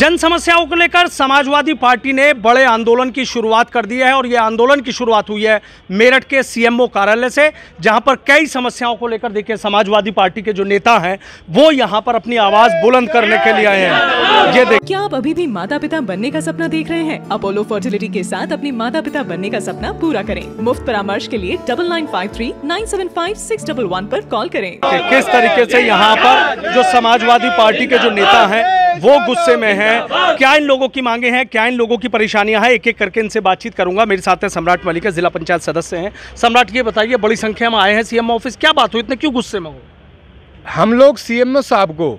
जन समस्याओं को लेकर समाजवादी पार्टी ने बड़े आंदोलन की शुरुआत कर दी है और यह आंदोलन की शुरुआत हुई है मेरठ के सीएमओ कार्यालय से, जहां पर कई समस्याओं को लेकर देखिए समाजवादी पार्टी के जो नेता हैं वो यहां पर अपनी आवाज बुलंद करने के लिए आए हैं। ये देखिए, क्या आप अभी भी माता पिता बनने का सपना देख रहे हैं? अपोलो फर्टिलिटी के साथ अपने माता पिता बनने का सपना पूरा करें। मुफ्त परामर्श के लिए 9953-975-611 पर कॉल करें। किस तरीके से यहाँ पर जो समाजवादी पार्टी के जो नेता हैं वो गुस्से में हैं, क्या इन लोगों की मांगे हैं, क्या इन लोगों की परेशानियां हैं, एक एक करके इनसे बातचीत करूंगा। मेरे साथ हैं सम्राट मलिक, जिला पंचायत सदस्य हैं। सम्राट, ये बताइए, बड़ी संख्या में आए हैं सीएम ऑफिस, क्या बात हुई, इतने क्यों गुस्से में हो? हम लोग सीएम साहब को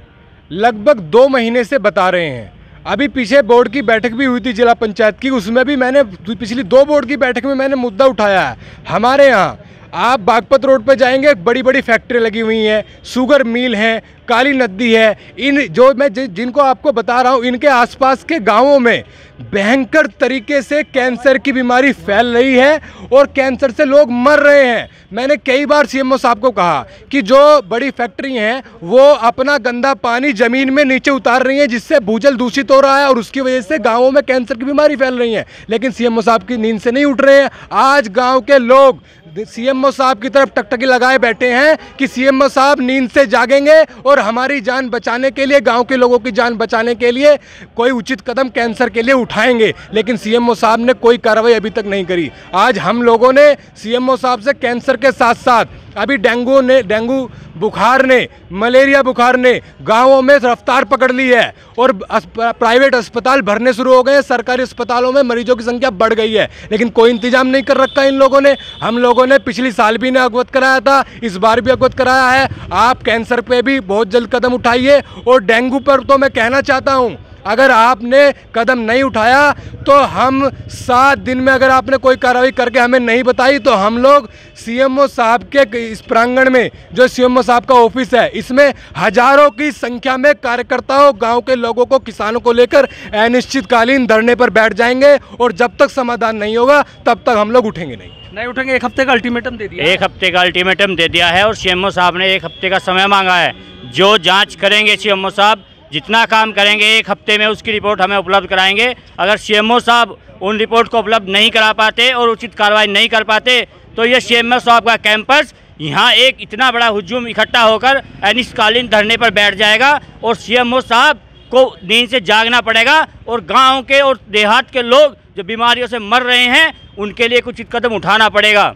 लगभग 2 महीने से बता रहे हैं। अभी पीछे बोर्ड की बैठक भी हुई थी जिला पंचायत की, उसमें भी मैंने पिछली 2 बोर्ड की बैठक में मैंने मुद्दा उठाया है। हमारे यहाँ आप बागपत रोड पे जाएंगे, बड़ी बड़ी फैक्ट्री लगी हुई हैं, शुगर मिल है, काली नदी है। इन जो मैं जिनको आपको बता रहा हूँ, इनके आसपास के गांवों में भयंकर तरीके से कैंसर की बीमारी फैल रही है और कैंसर से लोग मर रहे हैं। मैंने कई बार सीएमओ साहब को कहा कि जो बड़ी फैक्ट्री हैं वो अपना गंदा पानी ज़मीन में नीचे उतार रही हैं, जिससे भूजल दूषित हो रहा है और उसकी वजह से गाँवों में कैंसर की बीमारी फैल रही है। लेकिन सीएमओ साहब की नींद से नहीं उठ रहे हैं। आज गाँव के लोग सीएमओ साहब की तरफ टकटकी लगाए बैठे हैं कि सीएमओ साहब नींद से जागेंगे और हमारी जान बचाने के लिए, गांव के लोगों की जान बचाने के लिए कोई उचित कदम कैंसर के लिए उठाएंगे। लेकिन सीएमओ साहब ने कोई कार्रवाई अभी तक नहीं करी। आज हम लोगों ने सीएमओ साहब से कैंसर के साथ साथ अभी डेंगू बुखार ने, मलेरिया बुखार ने गांवों में रफ्तार पकड़ ली है और प्राइवेट अस्पताल भरने शुरू हो गए हैं। सरकारी अस्पतालों में मरीजों की संख्या बढ़ गई है, लेकिन कोई इंतजाम नहीं कर रखा इन लोगों ने। हम लोगों ने पिछली साल भी अवगत कराया था, इस बार भी अवगत कराया है। आप कैंसर पे भी बहुत जल्द कदम उठाइए और डेंगू पर तो मैं कहना चाहता हूँ, अगर आपने कदम नहीं उठाया तो हम 7 दिन में, अगर आपने कोई कार्रवाई करके हमें नहीं बताई तो हम लोग सीएमओ साहब के इस प्रांगण में, जो सीएमओ साहब का ऑफिस है, इसमें हजारों की संख्या में कार्यकर्ताओं, गांव के लोगों को, किसानों को लेकर अनिश्चितकालीन धरने पर बैठ जाएंगे और जब तक समाधान नहीं होगा तब तक हम लोग उठेंगे नहीं उठेंगे। 1 हफ्ते का अल्टीमेटम दे दिया, 1 हफ्ते का अल्टीमेटम दे दिया है और सीएमओ साहब ने 1 हफ्ते का समय मांगा है। जो जाँच करेंगे सीएमओ साहब, जितना काम करेंगे 1 हफ्ते में उसकी रिपोर्ट हमें उपलब्ध कराएंगे। अगर सीएमओ साहब उन रिपोर्ट को उपलब्ध नहीं करा पाते और उचित कार्रवाई नहीं कर पाते तो ये सीएमओ साहब का कैंपस यहाँ एक इतना बड़ा हुजूम इकट्ठा होकर अनिश्चितकालीन धरने पर बैठ जाएगा और सीएमओ साहब को नींद से जागना पड़ेगा और गाँव के और देहात के लोग जो बीमारियों से मर रहे हैं उनके लिए कुछ कदम उठाना पड़ेगा।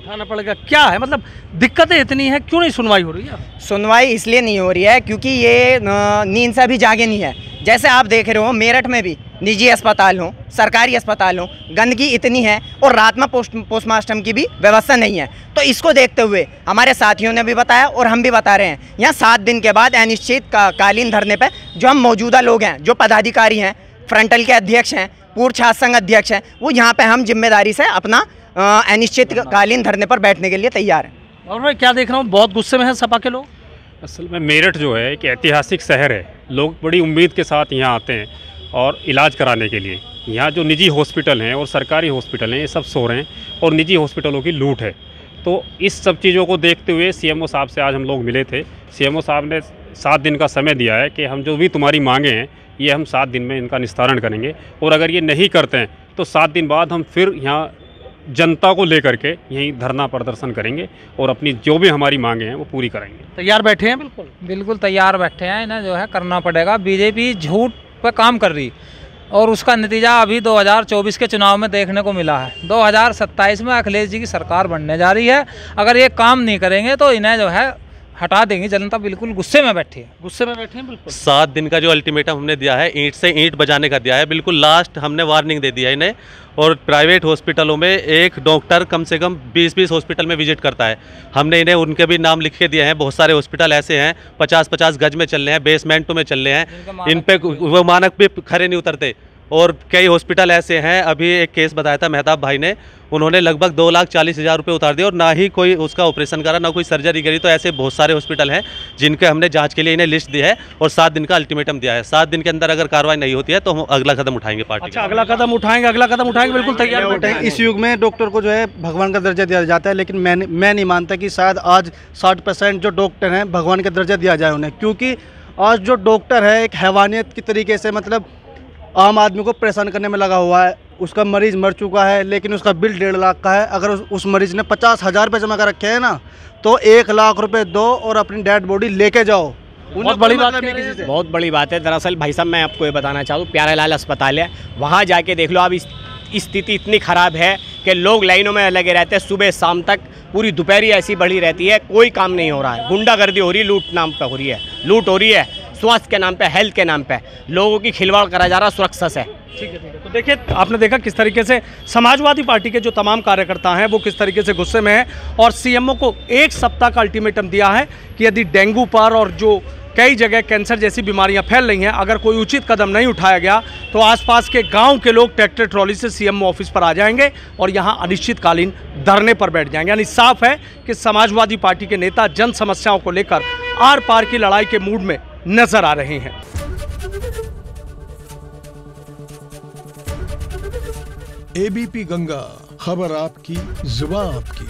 क्या है मतलब दिक्कतें इतनी हैं, क्यों नहीं सुनवाई हो रही है? सुनवाई इसलिए नहीं हो रही है क्योंकि ये नींद से अभी जागे नहीं है। जैसे आप देख रहे हो, मेरठ में भी निजी अस्पताल हों, सरकारी अस्पताल हों, गंदगी इतनी है और रात में पोस्टमार्टम की भी व्यवस्था नहीं है। तो इसको देखते हुए हमारे साथियों ने भी बताया और हम भी बता रहे हैं, यहाँ 7 दिन के बाद अनिश्चितकालीन धरने पर जो हम मौजूदा लोग हैं, जो पदाधिकारी हैं, फ्रंटल के अध्यक्ष हैं, पूर्व छात्र संघ अध्यक्ष हैं, वो यहाँ पर हम जिम्मेदारी से अपना अनिश्चितकालीन धरने पर बैठने के लिए तैयार हैं। और मैं क्या देख रहा हूँ, बहुत गुस्से में है सपा के लोग। असल में मेरठ जो है एक ऐतिहासिक शहर है, लोग बड़ी उम्मीद के साथ यहाँ आते हैं और इलाज कराने के लिए। यहाँ जो निजी हॉस्पिटल हैं और सरकारी हॉस्पिटल हैं, ये सब सो रहे हैं और निजी हॉस्पिटलों की लूट है। तो इस सब चीज़ों को देखते हुए सीएमओ साहब से आज हम लोग मिले थे। सीएमओ साहब ने 7 दिन का समय दिया है कि हम जो भी तुम्हारी मांगे हैं ये हम 7 दिन में इनका निस्तारण करेंगे और अगर ये नहीं करते हैं तो 7 दिन बाद हम फिर यहाँ जनता को लेकर के यहीं धरना प्रदर्शन करेंगे और अपनी जो भी हमारी मांगे हैं वो पूरी करेंगे। तैयार बैठे हैं? बिल्कुल तैयार बैठे हैं। इन्हें जो है करना पड़ेगा। बीजेपी झूठ पर काम कर रही और उसका नतीजा अभी 2024 के चुनाव में देखने को मिला है। 2027 में अखिलेश जी की सरकार बनने जा रही है। अगर ये काम नहीं करेंगे तो इन्हें जो है हटा देंगे। जनता बिल्कुल गुस्से में बैठी है, बिल्कुल। 7 दिन का जो अल्टीमेटम हमने दिया है, ईंट से ईंट बजाने का दिया है, बिल्कुल लास्ट हमने वार्निंग दे दिया इन्हें। और प्राइवेट हॉस्पिटलों में एक डॉक्टर कम से कम 20-20 हॉस्पिटल में विजिट करता है। हमने इन्हें उनके भी नाम लिख के दिए हैं। बहुत सारे हॉस्पिटल ऐसे हैं 50-50 गज में चल रहे हैं, बेसमेंटों में चल रहे हैं, इन पे वो मानक भी खरे नहीं उतरते। और कई हॉस्पिटल ऐसे हैं, अभी एक केस बताया था मेहताब भाई ने, उन्होंने लगभग 2,40,000 रुपये उतार दिए और ना ही कोई उसका ऑपरेशन करा, ना कोई सर्जरी करी। तो ऐसे बहुत सारे हॉस्पिटल हैं जिनके हमने जांच के लिए इन्हें लिस्ट दी है और 7 दिन का अल्टीमेटम दिया है। 7 दिन के अंदर अगर कार्रवाई नहीं होती है तो हम अगला कदम उठाएंगे पार्टी। अच्छा, अगला कदम उठाएंगे, बिल्कुल तैयार। इस युग में डॉक्टर को जो है भगवान का दर्जा दिया जाता है, लेकिन मैं नहीं मानता कि शायद आज 60% जो डॉक्टर हैं भगवान का दर्जा दिया जाए उन्हें, क्योंकि आज जो डॉक्टर है एक हैवानियत की तरीके से मतलब आम आदमी को परेशान करने में लगा हुआ है। उसका मरीज़ मर चुका है लेकिन उसका बिल 1.5 लाख का है। अगर उस मरीज़ ने 50,000 रुपये जमा कर रखे हैं ना, तो 1 लाख रुपए दो और अपनी डेड बॉडी लेके जाओ। बहुत बड़ी बात है, किसी से बहुत बड़ी बात है। दरअसल भाई साहब मैं आपको ये बताना चाहूँ, प्यारेलाल अस्पताल है, वहाँ जाके देख लो। अब इस स्थिति इतनी ख़राब है कि लोग लाइनों में लगे रहते हैं सुबह शाम तक, पूरी दोपहरी ऐसी बढ़ी रहती है, कोई काम नहीं हो रहा है। गुंडागर्दी हो रही है, लूट नाम पे हो रही है, लूट हो रही है, स्वास्थ्य के नाम पे, हेल्थ के नाम पे लोगों की खिलवाड़ करा जा रहा, सुरक्षा से। ठीक है। तो देखिए, आपने देखा किस तरीके से समाजवादी पार्टी के जो तमाम कार्यकर्ता हैं वो किस तरीके से गुस्से में हैं और सीएमओ को 1 सप्ताह का अल्टीमेटम दिया है कि यदि डेंगू पर और जो कई जगह कैंसर जैसी बीमारियां फैल रही हैं, अगर कोई उचित कदम नहीं उठाया गया तो आसपास के गांव के लोग ट्रैक्टर ट्रॉली से सीएमओ ऑफिस पर आ जाएंगे और यहां अनिश्चितकालीन धरने पर बैठ जाएंगे। यानी साफ है कि समाजवादी पार्टी के नेता जन समस्याओं को लेकर आर पार की लड़ाई के मूड में नजर आ रहे हैं। एबीपी गंगा, खबर आपकी, जुबान आपकी।